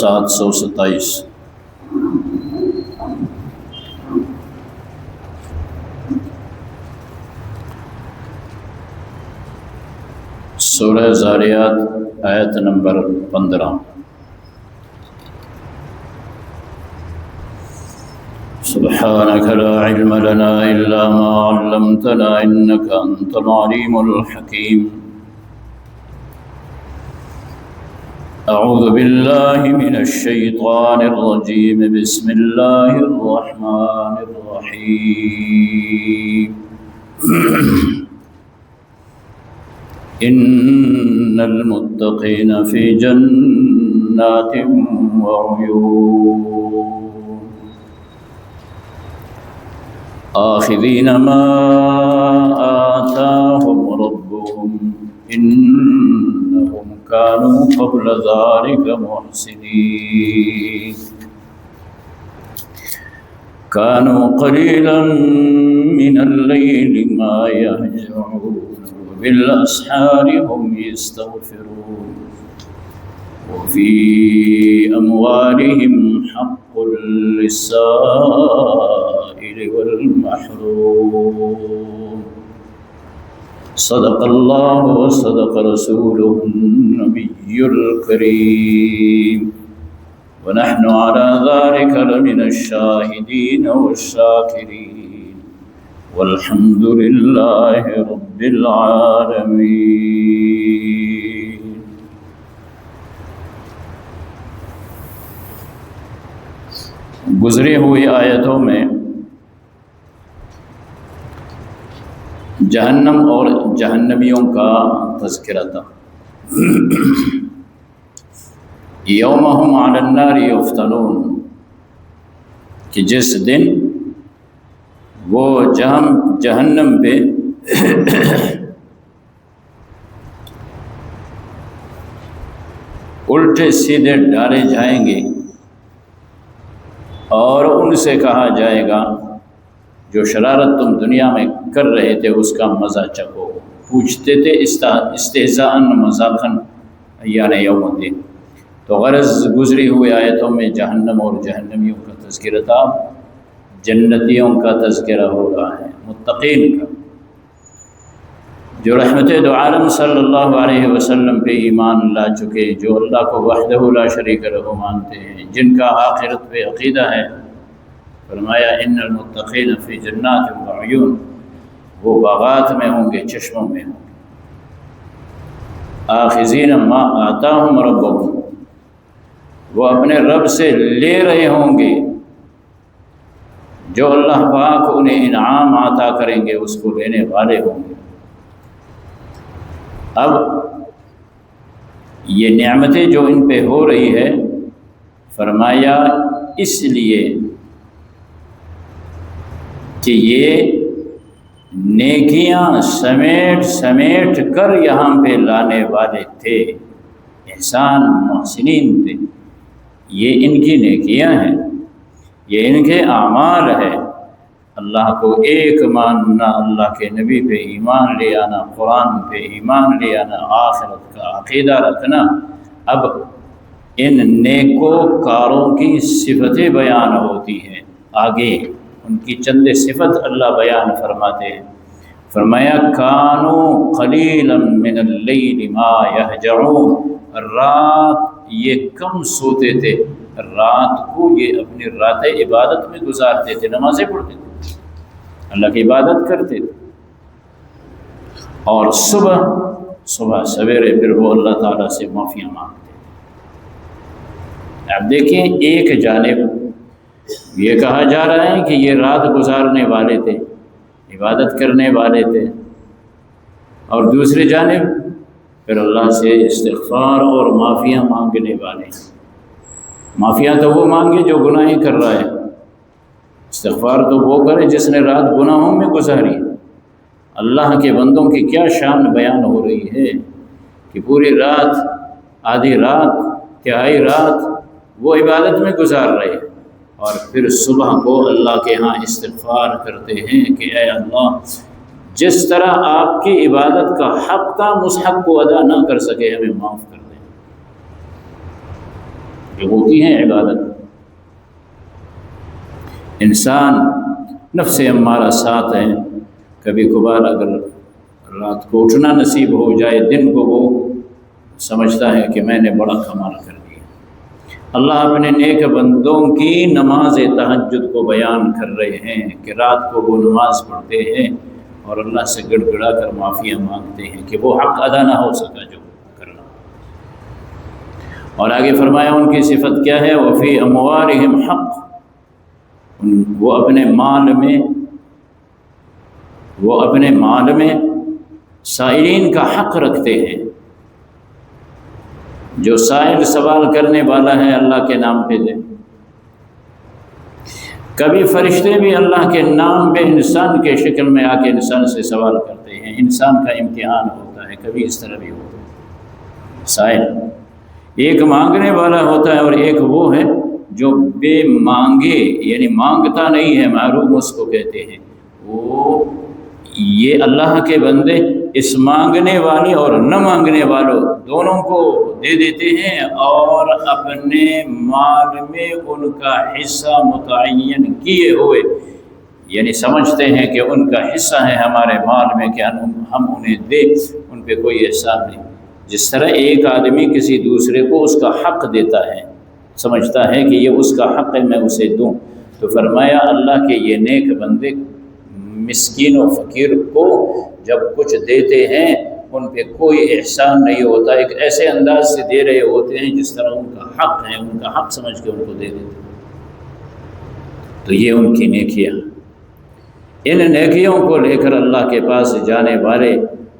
727 سورہ ذاریات آیت نمبر 15 سبحانك لا علم لنا إلا ما علمتنا إنك أنت العليم الحكيم أعوذ بالله من الشيطان الرجيم بسم الله الرحمن الرحيم إن المتقين في جنات وعيون آخذين ما آتاهم ربهم إنهم كانوا قبل ذلك محسنين كانوا قليلا من الليل ما يهجعون وبالأسحار هم يستغفرون وفي أموالهم حق للسائل والمحروم صدق الله وصدق رسوله النبي الكريم ونحن على ذلك لمن الشاهدين والشاكرين والحمد لله رب العالمين. گزری ہوئی آیتوں میں جہنم اور جہنمیوں کا تذکرہ تھا. یوم ہم علی النار یفتنون، کہ جس دن وہ جہنم پہ الٹے سیدھے ڈالے جائیں گے اور ان سے کہا جائے گا جو شرارت تم دنیا میں کر رہے تھے اس کا مزہ چکھو. پوچھتے تھے استہزاءً مذاقاً ایان یوم الدین. تو غرض گزری ہوئی آیتوں میں جہنم اور جہنمیوں کا تذکرہ تھا، جنتیوں کا تذکرہ ہو رہا ہے، متقین کا، جو رحمت دو عالم صلی اللہ علیہ وسلم پہ ایمان لا چکے، جو اللہ کو وحدہ لا شریک لہ مانتے ہیں، جن کا آخرت پہ عقیدہ ہے. فرمایا ان المتقین فی جنات وعیون، وہ باغات میں ہوں گے، چشموں میں ہوں گے. آخذین ما آتاہم ربہم، وہ اپنے رب سے لے رہے ہوں گے، جو اللہ پاک انہیں انعام عطا کریں گے اس کو لینے والے ہوں گے. اب یہ نعمتیں جو ان پہ ہو رہی ہے، فرمایا اس لیے کہ یہ نیکیاں سمیٹ کر یہاں پہ لانے والے تھے، احسان محسنین تھے. یہ ان کی نیکیاں ہیں، یہ ان کے اعمال ہے. اللہ کو ایک ماننا، اللہ کے نبی پہ ایمان لے آنا، قرآن پہ ایمان لے آنا، آخرت کا عقیدہ رکھنا. اب ان نیکوکاروں کی صفتیں بیان ہوتی ہیں. آگے ان کی چند صفت اللہ بیان فرماتے ہیں. فرمایا کانوا قلیلا من اللیل ما یہجعون، رات یہ کم سوتے تھے، رات کو یہ اپنی رات عبادت میں گزارتے تھے، نمازیں پڑھتے تھے، اللہ کی عبادت کرتے تھے. اور صبح سویرے پھر وہ اللہ تعالیٰ سے معافیاں مانگتے تھے. اب دیکھیں، ایک جانب یہ کہا جا رہا ہے کہ یہ رات گزارنے والے تھے، عبادت کرنے والے تھے، اور دوسری جانب پھر اللہ سے استغفار اور معافیاں مانگنے والے. معافیاں تو وہ مانگے جو گناہیں کر رہا ہے، استغفار تو وہ کرے جس نے رات گناہوں میں گزاری. اللہ کے بندوں کی کیا شان بیان ہو رہی ہے کہ پوری رات، آدھی رات، تہائی رات وہ عبادت میں گزار رہے ہیں، اور پھر صبح کو اللہ کے ہاں استغفار کرتے ہیں کہ اے اللہ، جس طرح آپ کی عبادت کا حق تھا، اس حق کو ادا نہ کر سکے، ہمیں معاف کر دیں. یہ ہوتی ہیں عبادت۔ انسان نفس امارہ ساتھ ہے، کبھی کبھار اگر رات کو اٹھنا نصیب ہو جائے، دن کو وہ سمجھتا ہے کہ میں نے بڑا کمال کر دیا۔ اللہ اپنے نیک بندوں کی نماز تہجد کو بیان کر رہے ہیں کہ رات کو وہ نماز پڑھتے ہیں اور اللہ سے گڑ گڑا کر معافیاں مانگتے ہیں کہ وہ حق ادا نہ ہو سکا جو کرنا۔ اور آگے فرمایا ان کی صفت کیا ہے؟ وفی اموالہم حق، وہ اپنے مال میں سائلین کا حق رکھتے ہیں۔ جو سائل سوال کرنے والا ہے اللہ کے نام پہ دے۔ کبھی فرشتے بھی اللہ کے نام پہ انسان کے شکل میں آ کے انسان سے سوال کرتے ہیں، انسان کا امتحان ہوتا ہے، کبھی اس طرح بھی ہوتا ہے۔ سائل ایک مانگنے والا ہوتا ہے اور ایک وہ ہے جو بے مانگے، یعنی مانگتا نہیں ہے، محروم اس کو کہتے ہیں۔ وہ یہ اللہ کے بندے اس مانگنے والے اور نہ مانگنے والوں دونوں کو دے دیتے ہیں اور اپنے مال میں ان کا حصہ متعین کیے ہوئے، یعنی سمجھتے ہیں کہ ان کا حصہ ہے ہمارے مال میں کہ ہم انہیں دیں، ان پہ کوئی احسان نہیں۔ جس طرح ایک آدمی کسی دوسرے کو اس کا حق دیتا ہے، سمجھتا ہے کہ یہ اس کا حق ہے میں اسے دوں، تو فرمایا اللہ کے یہ نیک بندے مسکین و فقیر کو جب کچھ دیتے ہیں ان پہ کوئی احسان نہیں ہوتا، ایک ایسے انداز سے دے رہے ہوتے ہیں جس طرح ان کا حق ہے، ان کا حق سمجھ کے ان کو دے دیتے ہیں۔ تو یہ ان کی نیکیاں، ان نیکیوں کو لے کر اللہ کے پاس جانے والے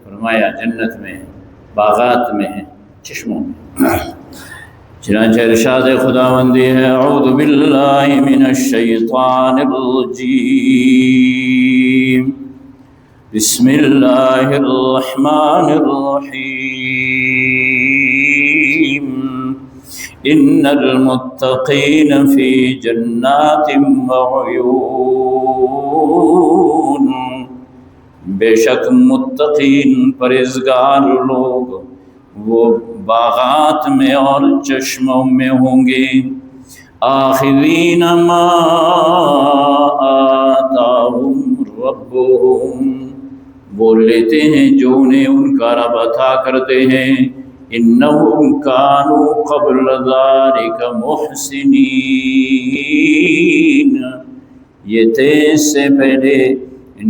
فرمایا جنت میں ہیں، باغات میں ہیں، چشموں میں۔ چنانچہ ارشاد خداوندی ہے اعوذ باللہ من الشیطان الرجیم بسم اللہ الرحمن الرحیم ان المتقین فی جنات وعیون، بے شک متقین پرہیزگار لوگ وہ باغات میں اور چشموں میں ہوں گے۔ آخذین ما آتاہم ربہم، وہ لیتے ہیں جو انہیں ان کا رب عطا کرتے ہیں۔ انہم کانوا قبل ذلک محسنین، یہ تھے اس سے پہلے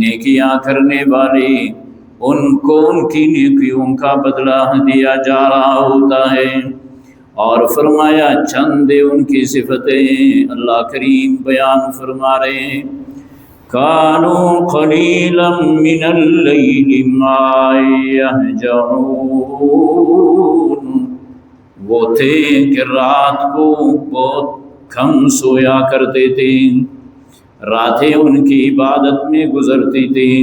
نیکیاں کرنے والے، ان کو ان کی نیکیوں کا بدلہ دیا جا رہا ہوتا ہے۔ اور فرمایا چند ان کی صفتیں اللہ کریم بیان فرما رہے ہیں۔ کانوا قلیلا من اللیل ما یہجعون، وہ تھے کہ رات کو بہت کم سویا کرتے تھے، راتیں ان کی عبادت میں گزرتی تھیں،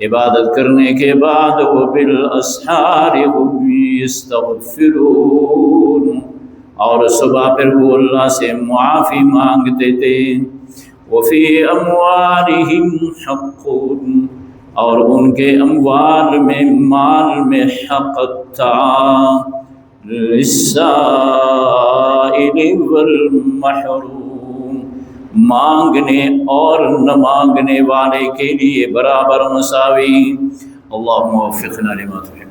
عبادت کرنے کے بعد وہ بالاسحار هم یستغفرون، اور صبح پھر وہ اللہ سے معافی مانگتے تھے۔ وفی اموالہم حق، اور ان کے اموال میں مال میں حق تھا، للسائل والمحروم، مانگنے اور نہ مانگنے والے کے لیے برابر مساوی۔ اللہم وفقنا لما تحب